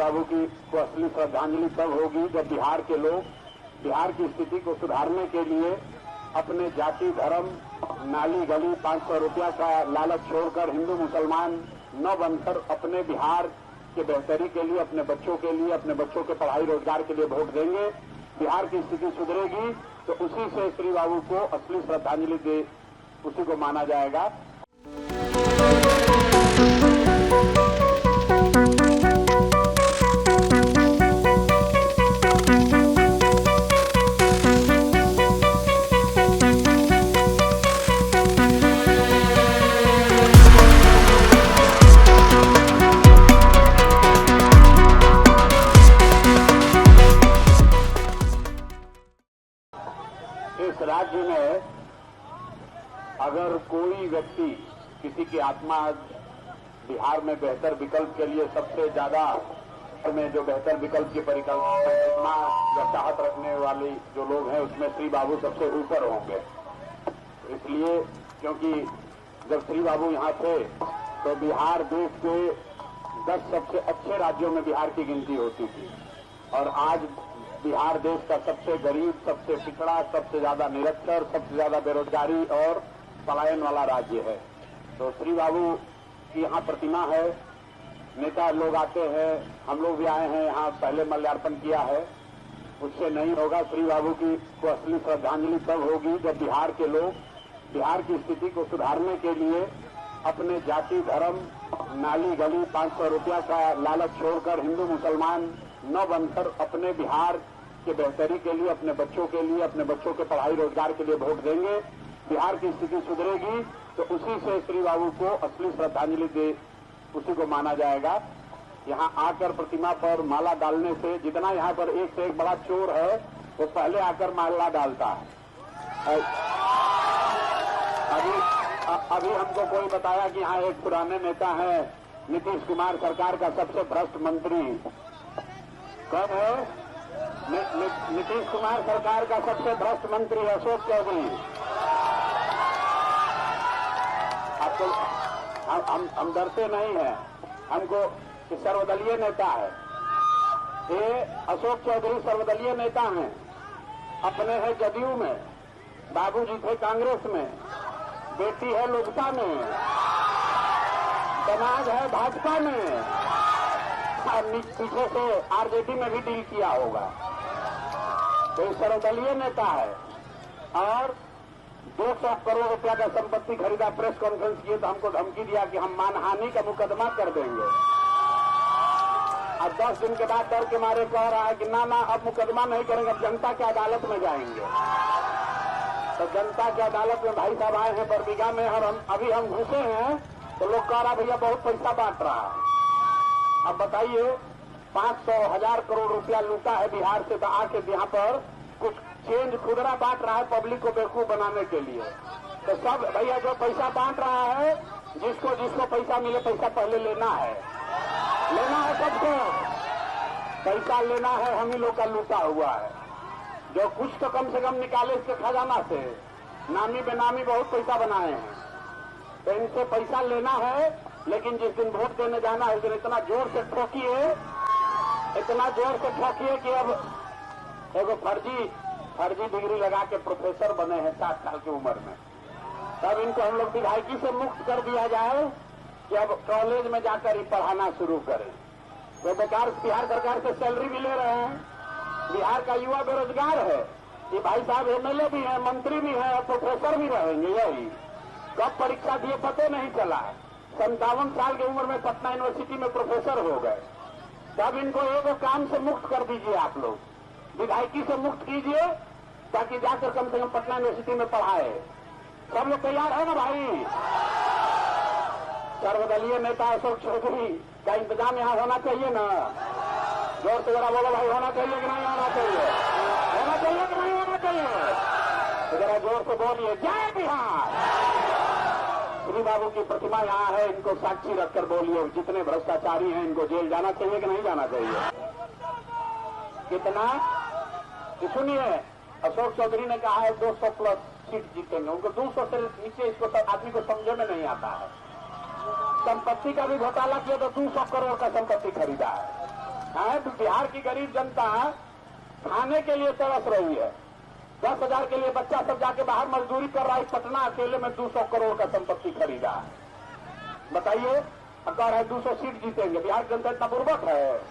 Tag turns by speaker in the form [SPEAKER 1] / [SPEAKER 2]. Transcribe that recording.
[SPEAKER 1] बाबू की को असली श्रद्धांजलि तब होगी जब बिहार के लोग बिहार की स्थिति को सुधारने के लिए अपने जाति धर्म नाली गली 500 रुपया का लालच छोड़कर हिंदू मुसलमान न बनकर अपने बिहार के बेहतरी के लिए, अपने बच्चों के लिए, अपने बच्चों के पढ़ाई रोजगार के लिए वोट देंगे। बिहार की स्थिति सुधरेगी तो उसी से श्री बाबू को असली श्रद्धांजलि दे, उसी को माना जाएगा। इस राज्य में अगर कोई व्यक्ति, किसी की आत्मा बिहार में बेहतर विकल्प के लिए सबसे ज्यादा में जो बेहतर विकल्प की परिकल्पना या चाहत रखने वाले जो लोग हैं उसमें श्री बाबू सबसे ऊपर होंगे। इसलिए क्योंकि जब श्री बाबू यहाँ थे तो बिहार देश के 10 सबसे अच्छे राज्यों में बिहार की गिनती होती थी और आज बिहार देश का सबसे गरीब, सबसे पिछड़ा, सबसे ज्यादा निरक्षर, सबसे ज्यादा बेरोजगारी और पलायन वाला राज्य है। तो श्री बाबू की यहाँ प्रतिमा है, नेता लोग आते हैं, हम लोग भी आए हैं यहाँ, पहले माल्यार्पण किया है। उससे नहीं होगा। श्री बाबू की को असली श्रद्धांजलि तब होगी जब बिहार के लोग बिहार की स्थिति को सुधारने के लिए अपने जाति धर्म नाली गली 500 रुपया का लालच छोड़कर हिंदू मुसलमान न बनकर अपने बिहार के बेहतरी के लिए, अपने बच्चों के लिए, अपने बच्चों के पढ़ाई रोजगार के लिए वोट देंगे। बिहार की स्थिति सुधरेगी तो उसी से श्री बाबू को असली श्रद्धांजलि दे, उसी को माना जाएगा। यहाँ आकर प्रतिमा पर माला डालने से, जितना यहाँ पर एक से एक बड़ा चोर है वो पहले आकर माला डालता है। अभी हमको कोई बताया कि यहाँ एक पुराने नेता है, नीतीश कुमार सरकार का सबसे भ्रष्ट मंत्री। कौन है? नीतीश कुमार सरकार का सबसे भ्रष्ट मंत्री अशोक चौधरी। आपको हम डरते नहीं हैं, हमको सर्वदलीय नेता है ये। अशोक चौधरी सर्वदलीय नेता हैं, अपने हैं जदयू में, बाबूजी थे कांग्रेस में, बेटी है लोजपा में, समाज है भाजपा में, और पीछे से आरजेडी में भी डील किया होगा। तो सर्वदलीय नेता है और 200 करोड़ रुपया का संपत्ति खरीदा। प्रेस कॉन्फ्रेंस किए तो हमको धमकी दिया कि हम मानहानि का मुकदमा कर देंगे। अब 10 दिन के बाद डर के मारे कह रहा है कि ना अब मुकदमा नहीं करेंगे, अब जनता की अदालत में जाएंगे। तो जनता की अदालत में भाई साहब आए हैं बरबीघा में और हम घुसे हैं तो लोग कह रहा भैया बहुत पैसा बांट रहा है। अब बताइए 500,000 करोड़ रुपया लूटा है बिहार से, तो आके यहाँ पर कुछ चेंज खुदरा बांट रहा है पब्लिक को बेवकूफ बनाने के लिए। तो सब भैया जो पैसा बांट रहा है, जिसको पैसा मिले पैसा पहले लेना है सबको पैसा लेना है। हम ही लोग का लूटा हुआ है, जो कुछ तो कम से कम निकाले इसके खजाना से। नामी बेनामी बहुत पैसा बनाए हैं, तो इनसे पैसा लेना है। लेकिन जिस दिन वोट देने जाना है उस दिन इतना जोर से ठोकिए कि अब एगो फर्जी डिग्री लगा के प्रोफेसर बने हैं 60 साल की उम्र में। तब इनको हम लोग विधायकी से मुक्त कर दिया जाए कि अब कॉलेज में जाकर ही पढ़ाना शुरू करें। तो बेकार बिहार सरकार से सैलरी भी ले रहे हैं। बिहार का युवा बेरोजगार है। ये भाई साहब एमएलए भी है, मंत्री भी है और प्रोफेसर भी रहेंगे। यही कब परीक्षा दिए पता नहीं चला। 57 साल की उम्र में पटना यूनिवर्सिटी में प्रोफेसर हो गए। तब इनको एक काम से मुक्त कर दीजिए, आप लोग विधायकी से मुक्त कीजिए ताकि जाकर कम से कम पटना यूनिवर्सिटी में पढ़ाए। सब लोग तैयार है ना भाई? सर्वदलीय नेता अशोक चौधरी का इंतजाम यहाँ होना चाहिए ना? जोर से जरा बोलो भाई, होना चाहिए कि नहीं होना चाहिए? होना चाहिए कि नहीं होना चाहिए? तो जरा जोर से बोलिए जय बिहार। श्री बाबू की प्रतिमा यहाँ है, इनको साक्षी रखकर बोलिए जितने भ्रष्टाचारी हैं इनको जेल जाना चाहिए कि नहीं जाना चाहिए? कितना सुनिए, अशोक चौधरी ने कहा है 200 प्लस सीट जीतेंगे। उनको 200 से नीचे इसको आदमी को समझे में नहीं आता है। संपत्ति का भी घोटाला किया तो 200 करोड़ का संपत्ति खरीदा है। है। बिहार की गरीब जनता खाने के लिए तरस रही है। 10,000 के लिए बच्चा सब जाके बाहर मजदूरी कर रहा है। पटना अकेले में 200 करोड़ का संपत्ति खरीदा। बताइए, अब कह रहा है 200 सीट जीतेंगे। बिहार की जनता इतना बुर्बक है।